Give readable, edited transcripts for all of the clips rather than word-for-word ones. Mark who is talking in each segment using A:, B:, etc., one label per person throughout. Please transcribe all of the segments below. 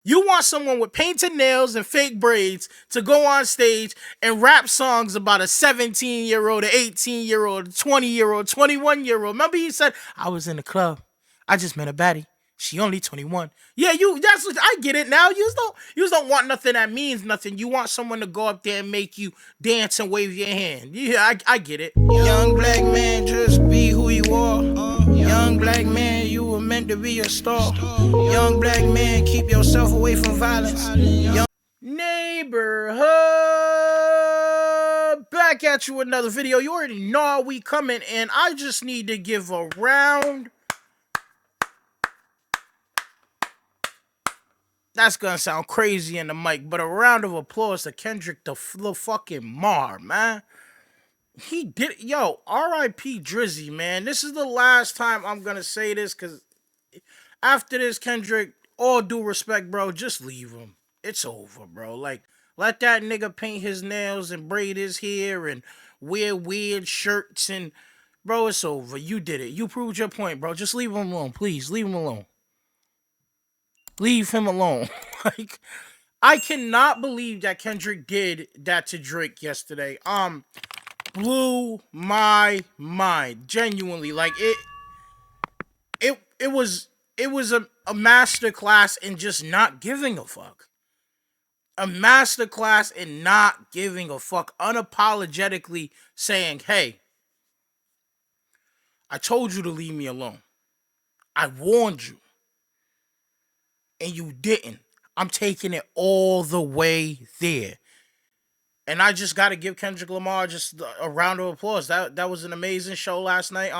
A: You want someone with painted nails and fake braids to go on stage and rap songs about a 17-year-old, an 18-year-old, a 20-year-old, 21-year-old. Remember he said, I was in the club. I just met a baddie. She only 21. Yeah, that's what I get it now. You just don't want nothing that means nothing. You want someone to go up there and make you dance and wave your hand. Yeah, I get it. Young black man, just be who you are. Young black man, you were meant to be a star. Young black man, keep yourself away from violence. Neighborhood, back at you with another video. You already know how we coming, and I just need to give a round. That's gonna sound crazy in the mic, but a round of applause to Kendrick the fucking Lamar, man. He did, yo. R.I.P. Drizzy, man. This is the last time I'm gonna say this, cause after this, Kendrick, all due respect, bro, just leave him. It's over, bro. Like, let that nigga paint his nails and braid his hair and wear weird shirts and, bro, it's over. You did it. You proved your point, bro. Just leave him alone, please. Leave him alone. Leave him alone. Like, I cannot believe that Kendrick did that to Drake yesterday. Blew my mind. Genuinely. Like, it was a master class in just not giving a fuck. A master class in not giving a fuck. Unapologetically saying, hey, I told you to leave me alone. I warned you. And you didn't. I'm taking it all the way there. And I just gotta give Kendrick Lamar just a round of applause. That was an amazing show last night.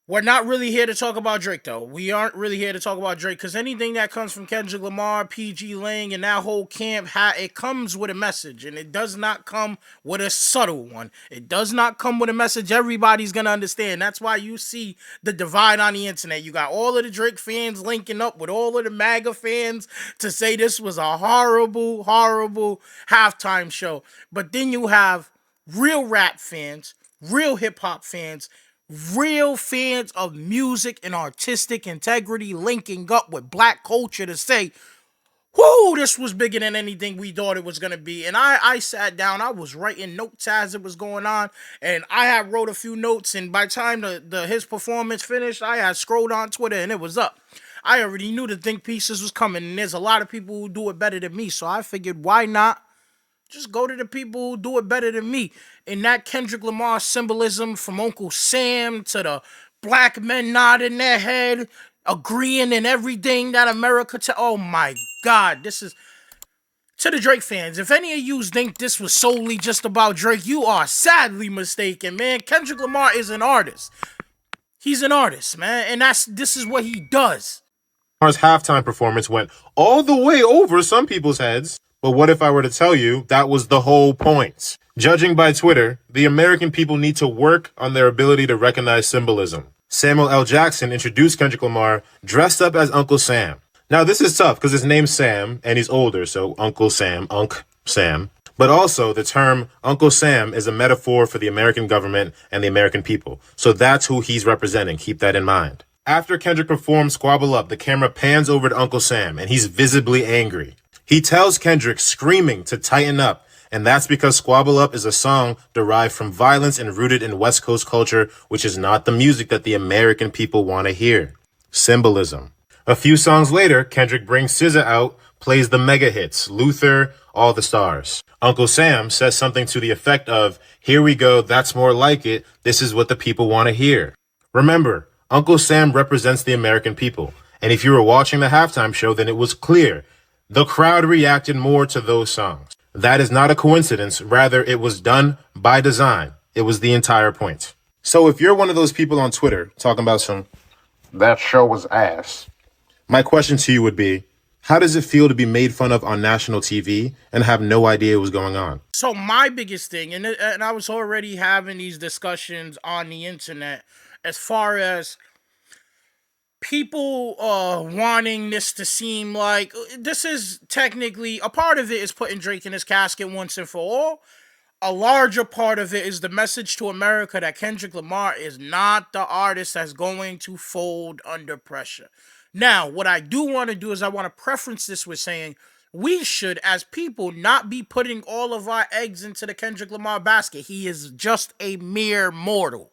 A: We're not really here to talk about Drake, though. We aren't really here to talk about Drake, because anything that comes from Kendrick Lamar, PG Lang, and that whole camp, it comes with a message, and it does not come with a subtle one. It does not come with a message everybody's going to understand. That's why you see the divide on the internet. You got all of the Drake fans linking up with all of the MAGA fans to say this was a horrible, horrible halftime show. But then you have real rap fans, real hip-hop fans, real fans of music and artistic integrity linking up with black culture to say, whoo, this was bigger than anything we thought it was going to be. And I sat down, I was writing notes as it was going on, and I had wrote a few notes, and by the time his performance finished, I had scrolled on Twitter and it was up. I already knew the think pieces was coming, and there's a lot of people who do it better than me, so I figured, why not just go to the people who do it better than me? And that Kendrick Lamar symbolism, from Uncle Sam to the black men nodding their head, agreeing in everything that America oh my God, this is, to the Drake fans, if any of you think this was solely just about Drake, you are sadly mistaken, man. Kendrick Lamar is an artist. He's an artist, man, and this is what he does.
B: Lamar's halftime performance went all the way over some people's heads. But what if I were to tell you that was the whole point? Judging by Twitter, the American people need to work on their ability to recognize symbolism. Samuel L. Jackson introduced Kendrick Lamar dressed up as Uncle Sam. Now, this is tough because his name's Sam and he's older, so Uncle Sam, Unc Sam. But also, the term Uncle Sam is a metaphor for the American government and the American people. So that's who he's representing. Keep that in mind. After Kendrick performed Squabble Up, the camera pans over to Uncle Sam, and he's visibly angry. He tells Kendrick, screaming, to tighten up, and that's because Squabble Up is a song derived from violence and rooted in West Coast culture, which is not the music that the American people want to hear. Symbolism. A few songs later, Kendrick brings SZA out, plays the mega hits, Luther, All the Stars. Uncle Sam says something to the effect of, here we go, that's more like it, this is what the people want to hear. Remember, Uncle Sam represents the American people, and if you were watching the halftime show, then it was clear. The crowd reacted more to those songs. That is not a coincidence. Rather, it was done by design. It was the entire point. So if you're one of those people on Twitter talking about that show was ass, my question to you would be, how does it feel to be made fun of on national TV and have no idea what's going on?
A: So my biggest thing, and I was already having these discussions on the internet, as far as people wanting this to seem like this is technically a part of it is putting Drake in his casket once and for all. A larger part of it is the message to America that Kendrick Lamar is not the artist that's going to fold under pressure. Now, what I do want to do is I want to preference this with saying we should, as people, not be putting all of our eggs into the Kendrick Lamar basket. He is just a mere mortal.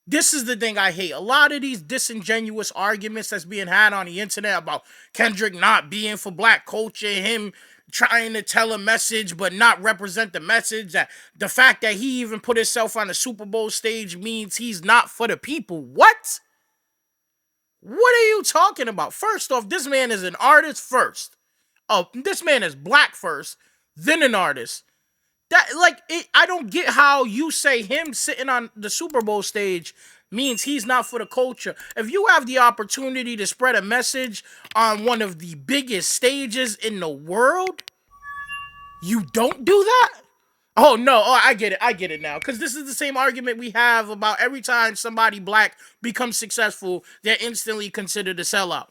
A: This is the thing I hate. A lot of these disingenuous arguments that's being had on the internet about Kendrick not being for black culture, him trying to tell a message but not represent the message, that the fact that he even put himself on the Super Bowl stage means he's not for the people. What? What are you talking about? First off, this man is an artist first. Oh, this man is black first, then an artist. I don't get how you say him sitting on the Super Bowl stage means he's not for the culture. If you have the opportunity to spread a message on one of the biggest stages in the world, you don't do that? Oh no, I get it now. Because this is the same argument we have about every time somebody black becomes successful, they're instantly considered a sellout.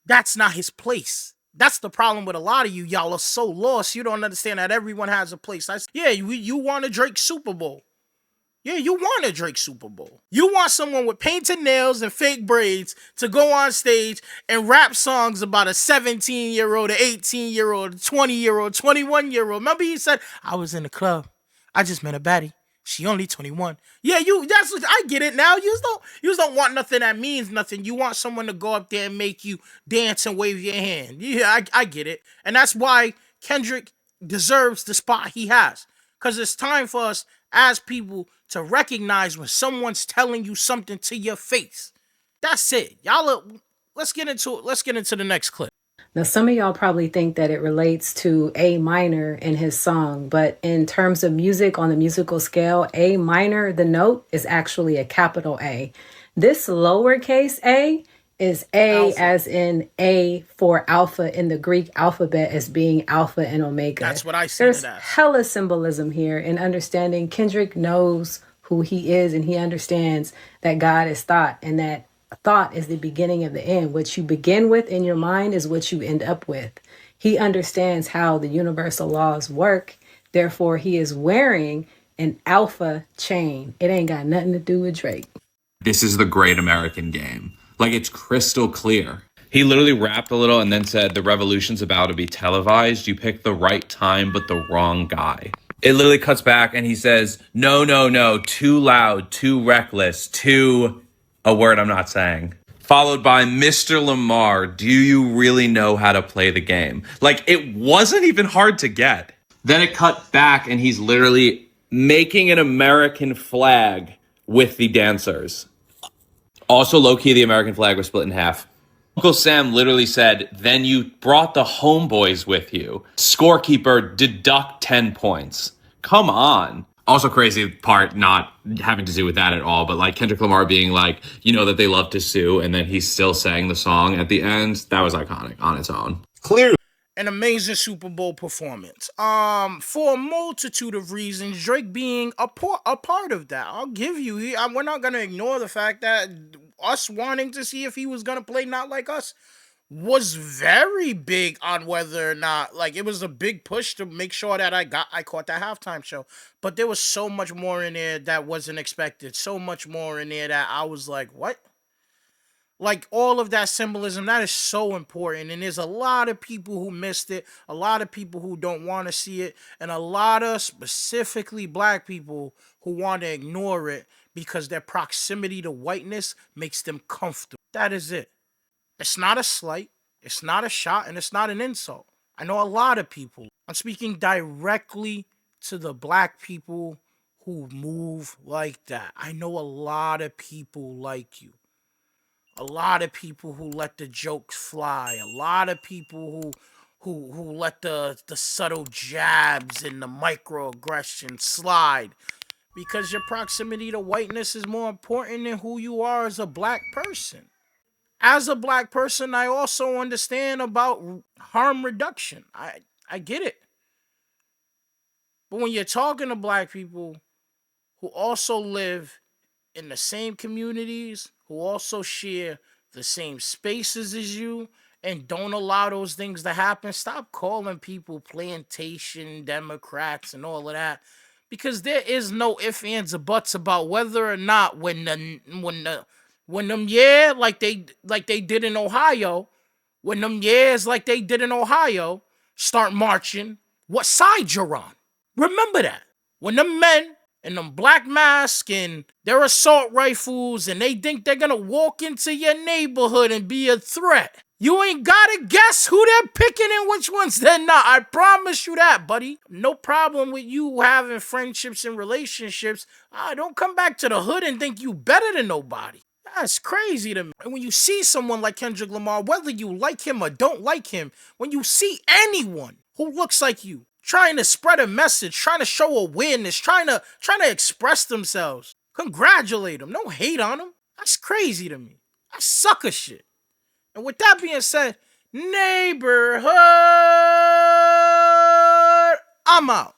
A: That's not his place. That's the problem with a lot of you. Y'all are so lost. You don't understand that everyone has a place. You want a Drake Super Bowl. Yeah, you want a Drake Super Bowl. You want someone with painted nails and fake braids to go on stage and rap songs about a 17-year-old, an 18-year-old, a 20-year-old, 21-year-old. Remember he said, I was in the club. I just met a baddie. She only 21. Yeah, I get it now. You just don't want nothing that means nothing. You want someone to go up there and make you dance and wave your hand. Yeah, I get it. And that's why Kendrick deserves the spot he has. Because it's time for us as people to recognize when someone's telling you something to your face. That's it. Let's get into it. Let's get into the next clip.
C: Now, some of y'all probably think that it relates to A minor in his song, but in terms of music on the musical scale, A minor, the note, is actually a capital A. This lowercase a is A alpha, as in A for alpha in the Greek alphabet as being alpha and omega.
A: That's what I see.
C: There's hella symbolism here in understanding Kendrick knows who he is and he understands that God is thought and that thought is the beginning of the end. What you begin with in your mind is what you end up with. He understands how the universal laws work. Therefore, he is wearing an alpha chain. It ain't got nothing to do with Drake.
D: This is the great American game. Like, it's crystal clear. He literally rapped a little and then said, the revolution's about to be televised. You picked the right time, but the wrong guy. It literally cuts back and he says, no, too loud, too reckless, too... a word I'm not saying. Followed by Mr. Lamar, do you really know how to play the game? Like, it wasn't even hard to get. Then it cut back and he's literally making an American flag with the dancers. Also, low-key, the American flag was split in half. Uncle Sam literally said, then you brought the homeboys with you. Scorekeeper, deduct 10 points. Come on. Also crazy part, not having to do with that at all, but like Kendrick Lamar being like, you know that they love to sue, and then he's still saying the song at the end. That was iconic on its own.
B: Clearly.
A: An amazing Super Bowl performance. For a multitude of reasons, Drake being a part of that. I'll give you. We're not gonna ignore the fact that us wanting to see if he was gonna play Not Like Us was very big on whether or not, like, it was a big push to make sure that I caught that halftime show. But there was so much more in there that wasn't expected. So much more in there that I was like, what? Like, all of that symbolism, that is so important. And there's a lot of people who missed it, a lot of people who don't want to see it, and a lot of specifically black people who want to ignore it because their proximity to whiteness makes them comfortable. That is it. It's not a slight, it's not a shot, and it's not an insult. I know a lot of people. I'm speaking directly to the black people who move like that. I know a lot of people like you. A lot of people who let the jokes fly. A lot of people who let the subtle jabs and the microaggressions slide. Because your proximity to whiteness is more important than who you are as a black person. As a black person, I also understand about harm reduction. I get it. But when you're talking to black people who also live in the same communities, who also share the same spaces as you, and don't allow those things to happen, stop calling people plantation Democrats and all of that. Because there is no ifs, ands, or buts about whether or not when When them yeah, like they did in Ohio, when them yeahs like they did in Ohio start marching, what side you're on. Remember that. When them men and them black masks and their assault rifles and they think they're gonna walk into your neighborhood and be a threat, you ain't gotta guess who they're picking and which ones they're not. I promise you that, buddy. No problem with you having friendships and relationships. Don't come back to the hood and think you better than nobody. That's crazy to me. And when you see someone like Kendrick Lamar, whether you like him or don't like him, when you see anyone who looks like you, trying to spread a message, trying to show awareness, trying to express themselves, congratulate them. Don't hate on them. That's crazy to me. That's sucker shit. And with that being said, neighborhood, I'm out.